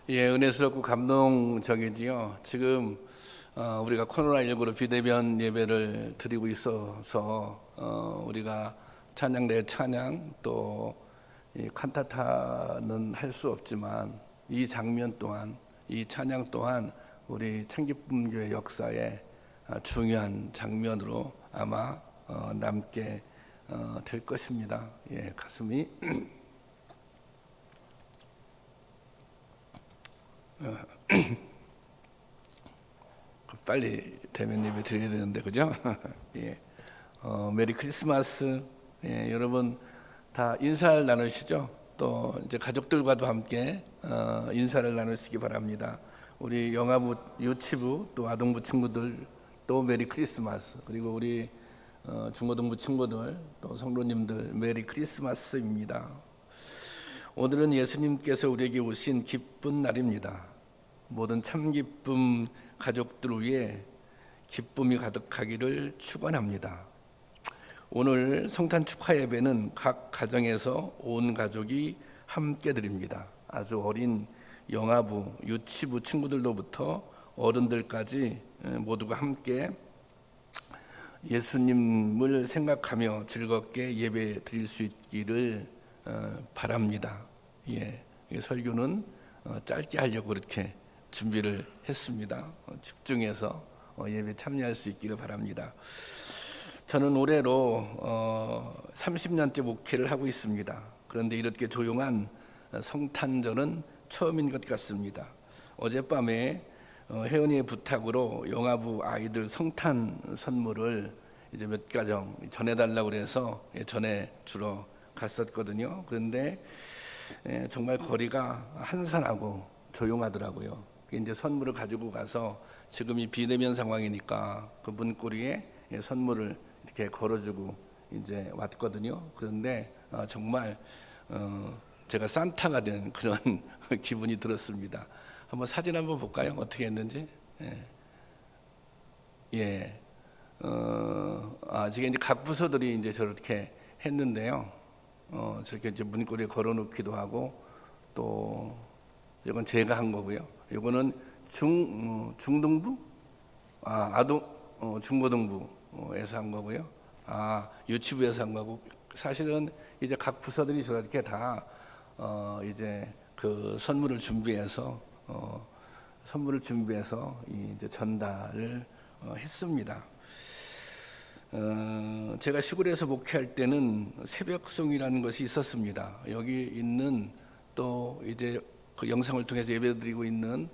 예, 은혜스럽고 감동적이지요. 지금 우리가 코로나19로 비대면 예배를 드리고 있어서 우리가 찬양 내 찬양 또 이 칸타타는 할 수 없지만 이 장면 또한 이 찬양 또한 우리 창기쁨교회 역사의 중요한 장면으로 아마 남게 될 것입니다. 예, 가슴이 빨리 대면 예배 드려야 되는데 그죠? 예. 메리 크리스마스. 예, 여러분 다 인사를 나누시죠? 또 이제 가족들과도 함께 인사를 나누시기 바랍니다. 우리 영아부, 유치부, 또 아동부 친구들 또 메리 크리스마스. 그리고 우리 중고등부 친구들 또 성도님들 메리 크리스마스입니다. 오늘은 예수님께서 우리에게 오신 기쁜 날입니다. 모든 참 기쁨 가족들 위해 기쁨이 가득하기를 축원합니다. 오늘 성탄 축하 예배는 각 가정에서 온 가족이 함께 드립니다. 아주 어린 영아부, 유치부 친구들로부터 어른들까지 모두가 함께 예수님을 생각하며 즐겁게 예배 드릴 수 있기를 바랍니다. 예, 설교는 짧게 하려고 그렇게 준비를 했습니다. 집중해서 예배 참여할 수 있기를 바랍니다. 저는 올해로 30년째 목회를 하고 있습니다. 그런데 이렇게 조용한 성탄절은 처음인 것 같습니다. 어젯밤에 혜원이의 부탁으로 영아부 아이들 성탄 선물을 이제 몇 가정 전해달라고 그래서 전해 주러 갔었거든요. 그런데 정말 거리가 한산하고 조용하더라고요. 이제 선물을 가지고 가서 지금 이 비대면 상황이니까 그 문고리에 선물을 이렇게 걸어주고 이제 왔거든요. 그런데 정말 제가 산타가 된 그런 기분이 들었습니다. 한번 사진 한번 볼까요? 어떻게 했는지. 예. 지금 이제 각 부서들이 이제 저렇게 했는데요. 저렇게 이제 문고리에 걸어놓기도 하고 또 이건 제가 한 거고요. 이거는 중등부, 중고등부에서 한 거고요. 유치부에서 한 거고. 사실은 이제 각 부서들이 저렇게 다 이제 그 선물을 준비해서 이제 전달을 했습니다. 제가 시골에서 목회할 때는 새벽송이라는 것이 있었습니다. 여기 있는 또 이제 그 영상을 통해서 예배드리고 있는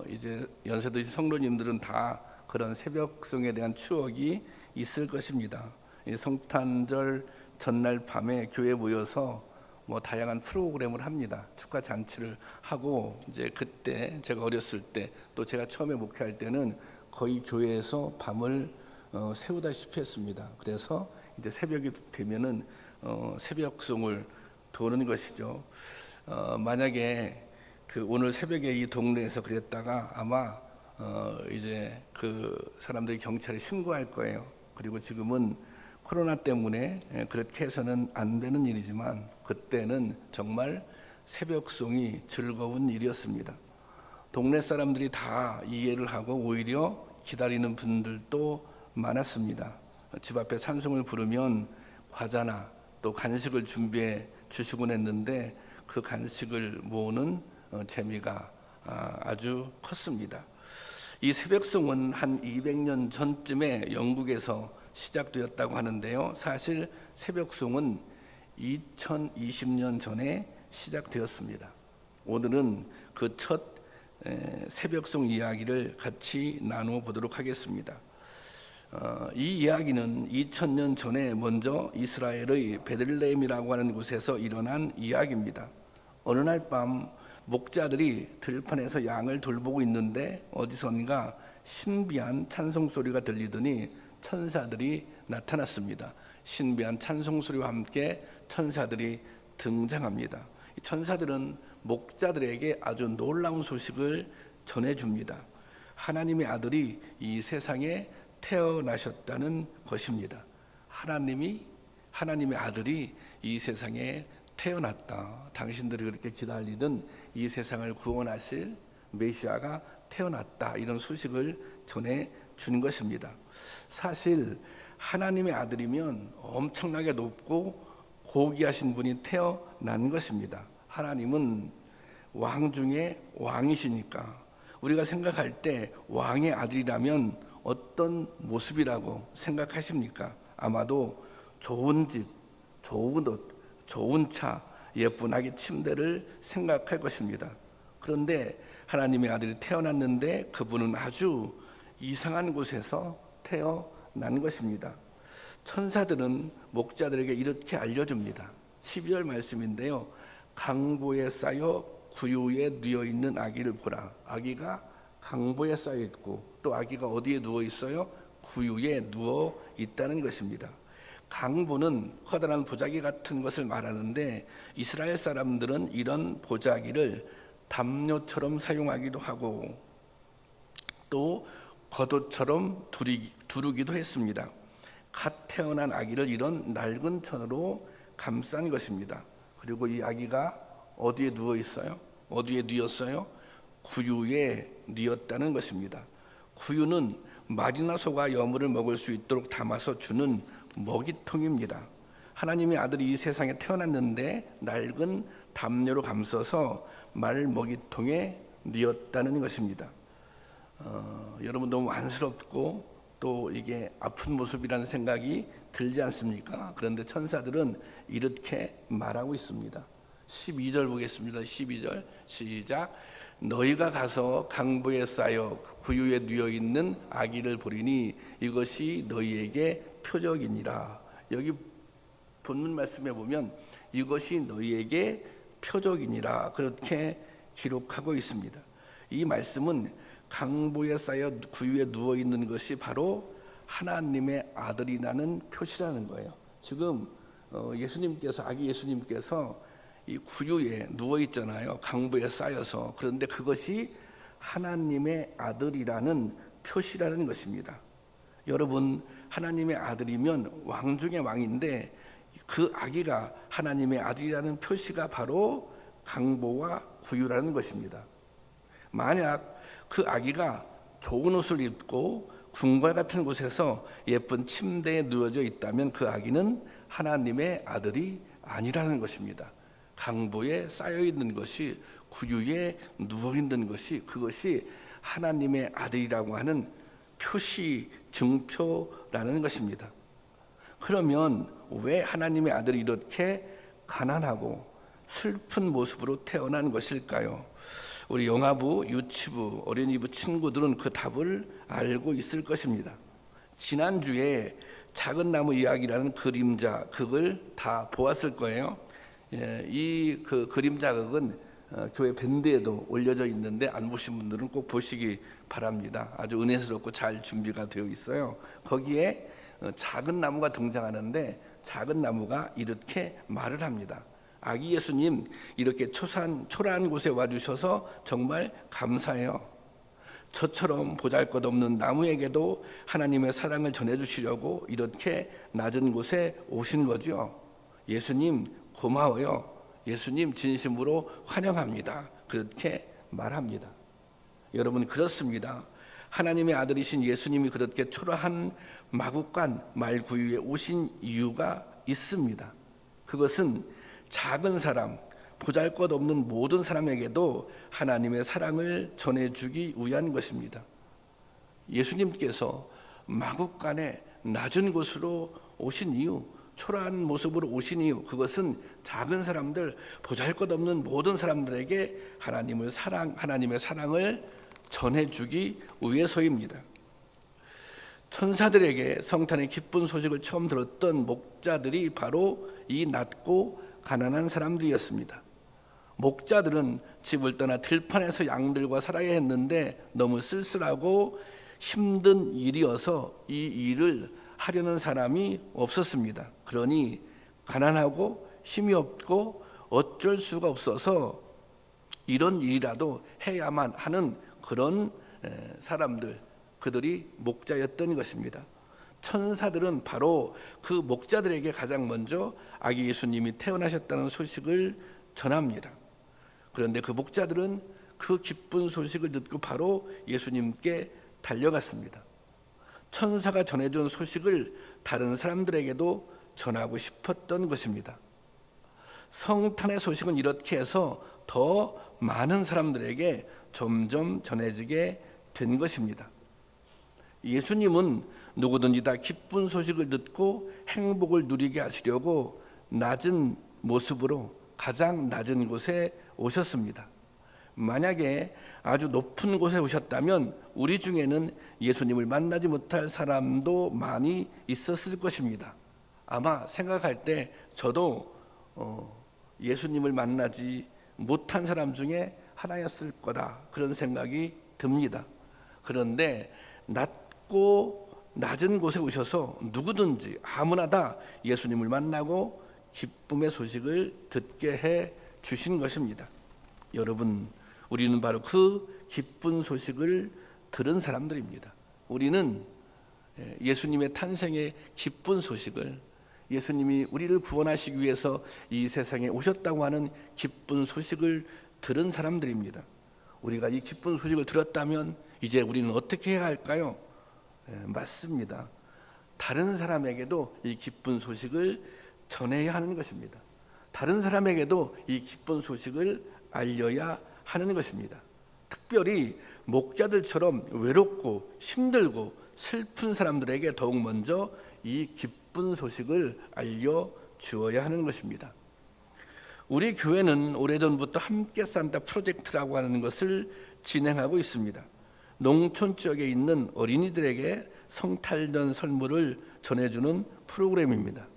이제 연세드신 성도님들은 다 그런 새벽송에 대한 추억이 있을 것입니다. 성탄절 전날 밤에 교회에 모여서 뭐 다양한 프로그램을 합니다. 축하 잔치를 하고 이제 그때 제가 어렸을 때 또 제가 처음에 목회할 때는 거의 교회에서 밤을 새우다시피 했습니다. 그래서 이제 새벽이 되면은 새벽송을 도는 것이죠. 만약에 그 오늘 새벽에 이 동네에서 그랬다가 아마 이제 그 사람들이 경찰에 신고할 거예요. 그리고 지금은 코로나 때문에 그렇게 해서는 안 되는 일이지만 그때는 정말 새벽송이 즐거운 일이었습니다. 동네 사람들이 다 이해를 하고 오히려 기다리는 분들도 많았습니다. 집 앞에 찬송을 부르면 과자나 또 간식을 준비해 주시곤 했는데 그 간식을 모으는 재미가 아주 컸습니다. 이 새벽송은 한 200년 전쯤에 영국에서 시작되었다고 하는데요. 사실 새벽송은 2020년 전에 시작되었습니다. 오늘은 그 첫 새벽송 이야기를 같이 나누어 보도록 하겠습니다. 이 이야기는 2000년 전에 먼저 이스라엘의 베들레헴이라고 하는 곳에서 일어난 이야기입니다. 어느 날 밤 목자들이 들판에서 양을 돌보고 있는데 어디선가 신비한 찬송 소리가 들리더니 천사들이 나타났습니다. 신비한 찬송 소리와 함께 천사들이 등장합니다. 이 천사들은 목자들에게 아주 놀라운 소식을 전해줍니다. 하나님의 아들이 이 세상에 태어나셨다는 것입니다. 하나님의 아들이 이 세상에 태어났다. 당신들이 그렇게 기다리던 이 세상을 구원하실 메시아가 태어났다. 이런 소식을 전해 주는 것입니다. 사실 하나님의 아들이면 엄청나게 높고 고귀하신 분이 태어난 것입니다. 하나님은 왕 중에 왕이시니까 우리가 생각할 때 왕의 아들이라면 어떤 모습이라고 생각하십니까? 아마도 좋은 집, 좋은 옷, 좋은 차, 예쁜 아기 침대를 생각할 것입니다. 그런데 하나님의 아들이 태어났는데 그분은 아주 이상한 곳에서 태어난 것입니다. 천사들은 목자들에게 이렇게 알려줍니다. 12절 말씀인데요. 강보에 쌓여 구유에 누워 있는 아기를 보라. 아기가 강보에 쌓여 있고 또 아기가 어디에 누워 있어요? 구유에 누워 있다는 것입니다. 강보는 커다란 보자기 같은 것을 말하는데 이스라엘 사람들은 이런 보자기를 담요처럼 사용하기도 하고 또 겉옷처럼 두르기도 했습니다. 갓 태어난 아기를 이런 낡은 천으로 감싼 것입니다. 그리고 이 아기가 어디에 누워 있어요? 어디에 누웠어요? 구유에 누웠다는 것입니다. 구유는 말이나 소가 여물을 먹을 수 있도록 담아서 주는 먹이통입니다. 하나님의 아들이 이 세상에 태어났는데 낡은 담요로 감싸서 말 먹이통에 누웠다는 것입니다. 여러분 너무 안쓰럽고 또 이게 아픈 모습이라는 생각이 들지 않습니까? 그런데 천사들은 이렇게 말하고 있습니다. 12절 보겠습니다. 12절 시작. 너희가 가서 강보에 쌓여 구유에 누워 있는 아기를 보리니 이것이 너희에게 표적이니라. 여기 본문 말씀에 보면 이것이 너희에게 표적이니라 그렇게 기록하고 있습니다. 이 말씀은 강보에 쌓여 구유에 누워 있는 것이 바로 하나님의 아들이라는 표시라는 거예요. 지금 예수님께서 아기 예수님께서 이 구유에 누워 있잖아요. 강보에 쌓여서. 그런데 그것이 하나님의 아들이라는 표시라는 것입니다. 여러분 하나님의 아들이면 왕 중의 왕인데 그 아기가 하나님의 아들이라는 표시가 바로 강보와 구유라는 것입니다. 만약 그 아기가 좋은 옷을 입고 궁궐 같은 곳에서 예쁜 침대에 누워져 있다면 그 아기는 하나님의 아들이 아니라는 것입니다. 강보에 쌓여 있는 것이 구유에 누워 있는 것이 그것이 하나님의 아들이라고 하는 표시, 증표라는 것입니다. 그러면 왜 하나님의 아들이 이렇게 가난하고 슬픈 모습으로 태어난 것일까요? 우리 영아부, 유치부, 어린이부 친구들은 그 답을 알고 있을 것입니다. 지난주에 작은 나무 이야기라는 그림자 극을 다 보았을 거예요. 이 그림자 극은 교회 밴드에도 올려져 있는데 안 보신 분들은 꼭 보시기 바랍니다. 아주 은혜스럽고 잘 준비가 되어 있어요. 거기에 작은 나무가 등장하는데 작은 나무가 이렇게 말을 합니다. 아기 예수님 이렇게 초라한 곳에 와주셔서 정말 감사해요. 저처럼 보잘것없는 나무에게도 하나님의 사랑을 전해주시려고 이렇게 낮은 곳에 오신 거죠. 예수님 고마워요. 예수님 진심으로 환영합니다. 그렇게 말합니다. 여러분 그렇습니다. 하나님의 아들이신 예수님이 그렇게 초라한 마국간 말구유에 오신 이유가 있습니다. 그것은 작은 사람, 보잘것없는 모든 사람에게도 하나님의 사랑을 전해주기 위한 것입니다. 예수님께서 마국간에 낮은 곳으로 오신 이유, 초라한 모습으로 오신 이유, 그것은 작은 사람들, 보잘것없는 모든 사람들에게 하나님의 사랑을 전해주기 위해서입니다. 천사들에게 성탄의 기쁜 소식을 처음 들었던 목자들이 바로 이 낮고 가난한 사람들이었습니다. 목자들은 집을 떠나 들판에서 양들과 살아야 했는데 너무 쓸쓸하고 힘든 일이어서 이 일을 하려는 사람이 없었습니다. 그러니 가난하고 힘이 없고 어쩔 수가 없어서 이런 일이라도 해야만 하는 그런 사람들, 그들이 목자였던 것입니다. 천사들은 바로 그 목자들에게 가장 먼저 아기 예수님이 태어나셨다는 소식을 전합니다. 그런데 그 목자들은 그 기쁜 소식을 듣고 바로 예수님께 달려갔습니다. 천사가 전해준 소식을 다른 사람들에게도 전하고 싶었던 것입니다. 성탄의 소식은 이렇게 해서 더 많은 사람들에게 점점 전해지게 된 것입니다. 예수님은 누구든지 다 기쁜 소식을 듣고 행복을 누리게 하시려고 낮은 모습으로 가장 낮은 곳에 오셨습니다. 만약에 아주 높은 곳에 오셨다면 우리 중에는 예수님을 만나지 못할 사람도 많이 있었을 것입니다. 아마 생각할 때 저도 예수님을 만나지 못한 사람 중에 하나였을 거다, 그런 생각이 듭니다. 그런데 낮고 낮은 곳에 오셔서 누구든지 아무나 다 예수님을 만나고 기쁨의 소식을 듣게 해 주신 것입니다. 여러분, 우리는 바로 그 기쁜 소식을 들은 사람들입니다. 우리는 예수님의 탄생의 기쁜 소식을, 예수님이 우리를 구원하시기 위해서 이 세상에 오셨다고 하는 기쁜 소식을 들은 사람들입니다. 우리가 이 기쁜 소식을 들었다면 이제 우리는 어떻게 해야 할까요? 맞습니다. 다른 사람에게도 이 기쁜 소식을 전해야 하는 것입니다. 다른 사람에게도 이 기쁜 소식을 알려야 하는 것입니다. 특별히 목자들처럼 외롭고 힘들고 슬픈 사람들에게 더욱 먼저 이 기쁜 소식을 알려주어야 하는 것입니다. 우리 교회는 오래전부터 함께 산타 프로젝트라고 하는 것을 진행하고 있습니다. 농촌 지역에 있는 어린이들에게 성탄절 선물을 전해주는 프로그램입니다.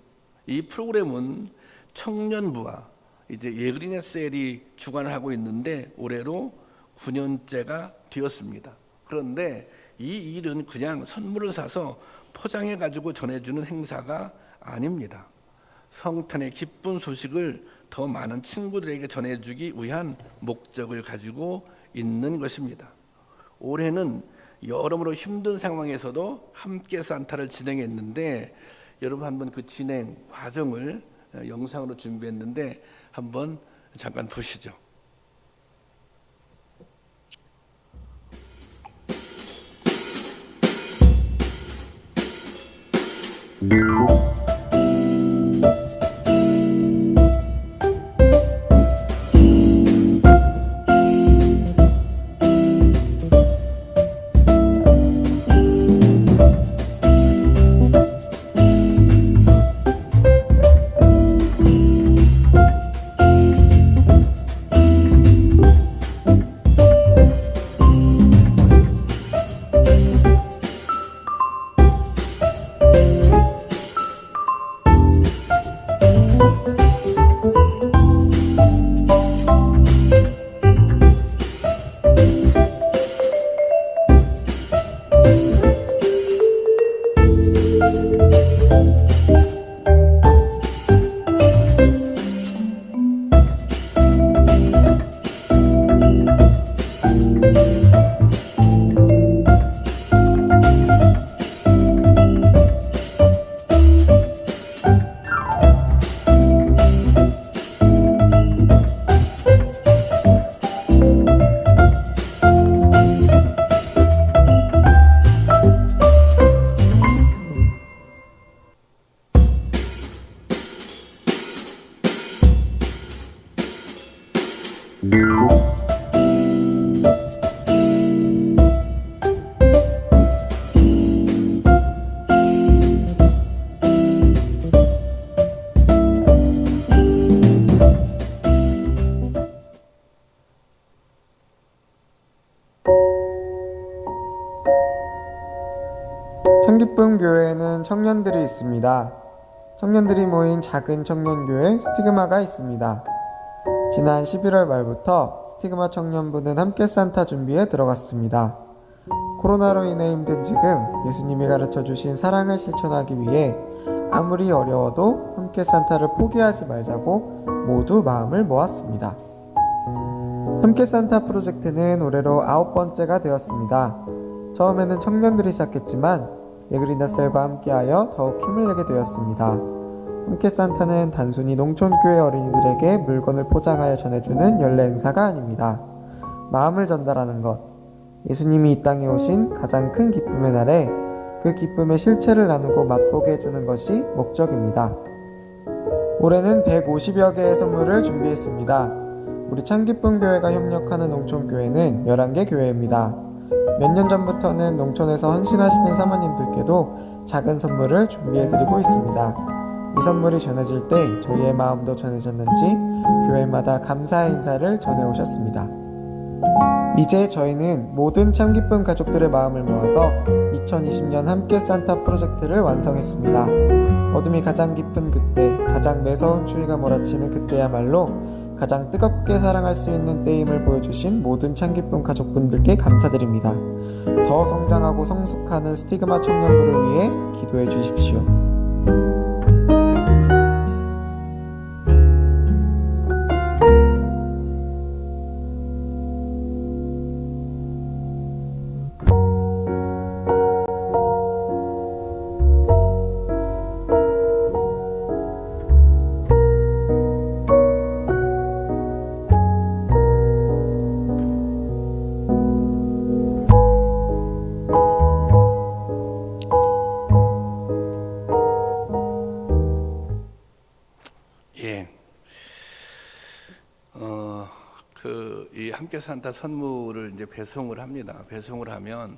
이 프로그램은 청년부와 이제 예그리네셀이 주관을 하고 있는데 올해로 9년째가 되었습니다. 그런데 이 일은 그냥 선물을 사서 포장해 가지고 전해주는 행사가 아닙니다. 성탄의 기쁜 소식을 더 많은 친구들에게 전해주기 위한 목적을 가지고 있는 것입니다. 올해는 여러모로 힘든 상황에서도 함께 산타를 진행했는데, 여러분 한번 그 진행 과정을 영상으로 준비했는데 한번 잠깐 보시죠. 청기쁨 교회에는 청년들이 있습니다. 청년들이 모인 작은 청년교회 스티그마가 있습니다. 지난 11월 말부터 스티그마 청년부는 함께 산타 준비에 들어갔습니다. 코로나로 인해 힘든 지금 예수님이 가르쳐주신 사랑을 실천하기 위해 아무리 어려워도 함께 산타를 포기하지 말자고 모두 마음을 모았습니다. 함께 산타 프로젝트는 올해로 9번째가 되었습니다. 처음에는 청년들이 시작했지만 네그리나셀과 함께하여 더욱 힘을 내게 되었습니다. 함께 산타는 단순히 농촌교회 어린이들에게 물건을 포장하여 전해주는 연례 행사가 아닙니다. 마음을 전달하는 것, 예수님이 이 땅에 오신 가장 큰 기쁨의 날에 그 기쁨의 실체를 나누고 맛보게 해주는 것이 목적입니다. 올해는 150여 개의 선물을 준비했습니다. 우리 참기쁨교회가 협력하는 농촌교회는 11개 교회입니다. 몇 년 전부터는 농촌에서 헌신하시는 사모님들께도 작은 선물을 준비해드리고 있습니다. 이 선물이 전해질 때 저희의 마음도 전해졌는지 교회마다 감사의 인사를 전해오셨습니다. 이제 저희는 모든 참기쁨 가족들의 마음을 모아서 2020년 함께 산타 프로젝트를 완성했습니다. 어둠이 가장 깊은 그때, 가장 매서운 추위가 몰아치는 그때야말로 가장 뜨겁게 사랑할 수 있는 때임을 보여주신 모든 참기쁨 가족분들께 감사드립니다. 더 성장하고 성숙하는 스티그마 청년부를 위해 기도해 주십시오. 예. 이 함께 산타 선물을 이제 배송을 합니다. 배송을 하면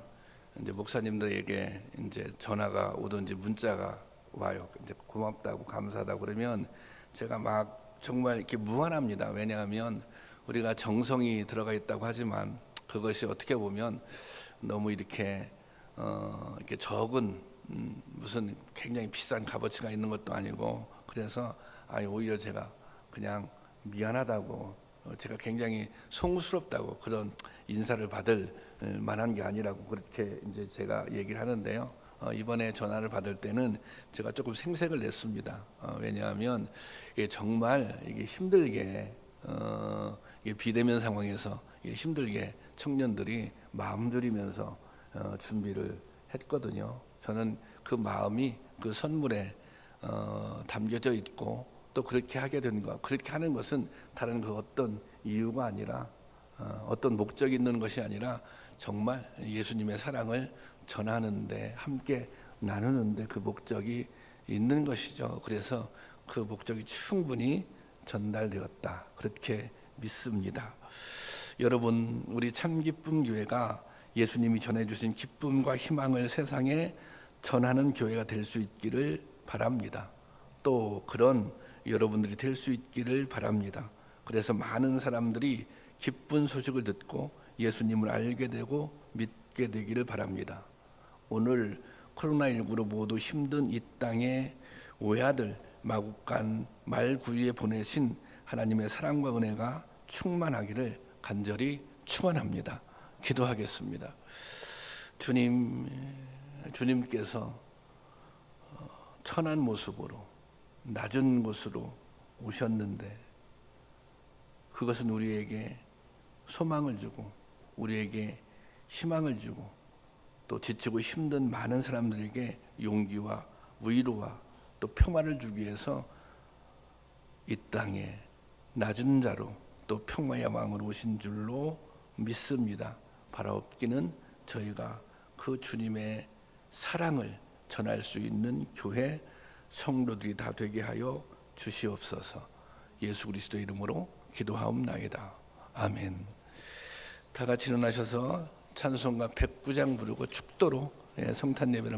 이제 목사님들에게 이제 전화가 오든지 문자가 와요. 이제 고맙다고 감사하다고 그러면 제가 막 정말 이렇게 무한합니다. 왜냐하면 우리가 정성이 들어가 있다고 하지만 그것이 어떻게 보면 너무 이렇게 적은 무슨 굉장히 비싼 값어치가 있는 것도 아니고 그래서 오히려 제가 그냥 미안하다고 제가 굉장히 송구스럽다고 그런 인사를 받을 만한 게 아니라고 그렇게 이제 제가 얘기를 하는데요. 이번에 전화를 받을 때는 제가 조금 생색을 냈습니다. 왜냐하면 이게 정말 이게 힘들게 이게 비대면 상황에서 이게 힘들게 청년들이 마음 들이면서 준비를 했거든요. 저는 그 마음이 그 선물에 담겨져 있고 또 그렇게 하게 된 것, 그렇게 하는 것은 다른 그 어떤 이유가 아니라 어떤 목적이 있는 것이 아니라 정말 예수님의 사랑을 전하는데 함께 나누는데 그 목적이 있는 것이죠. 그래서 그 목적이 충분히 전달되었다 그렇게 믿습니다. 여러분, 우리 참기쁨 교회가 예수님이 전해주신 기쁨과 희망을 세상에 전하는 교회가 될 수 있기를 바랍니다. 또 그런 여러분들이 될 수 있기를 바랍니다. 그래서 많은 사람들이 기쁜 소식을 듣고 예수님을 알게 되고 믿게 되기를 바랍니다. 오늘 코로나19로 모두 힘든 이 땅에 외아들 마국간 말구유에 보내신 하나님의 사랑과 은혜가 충만하기를 간절히 축원합니다. 기도하겠습니다. 주님께서 천한 모습으로 낮은 곳으로 오셨는데 그것은 우리에게 소망을 주고 우리에게 희망을 주고 또 지치고 힘든 많은 사람들에게 용기와 위로와 또 평화를 주기 위해서 이 땅에 낮은 자로 또 평화의 왕으로 오신 줄로 믿습니다. 바라옵기는 저희가 그 주님의 사랑을 전할 수 있는 교회 성도들이 다 되게 하여 주시옵소서. 예수 그리스도의 이름으로 기도하옵나이다. 아멘. 다 같이 일어나셔서 찬송가 109장 부르고 축도로 성탄 예배를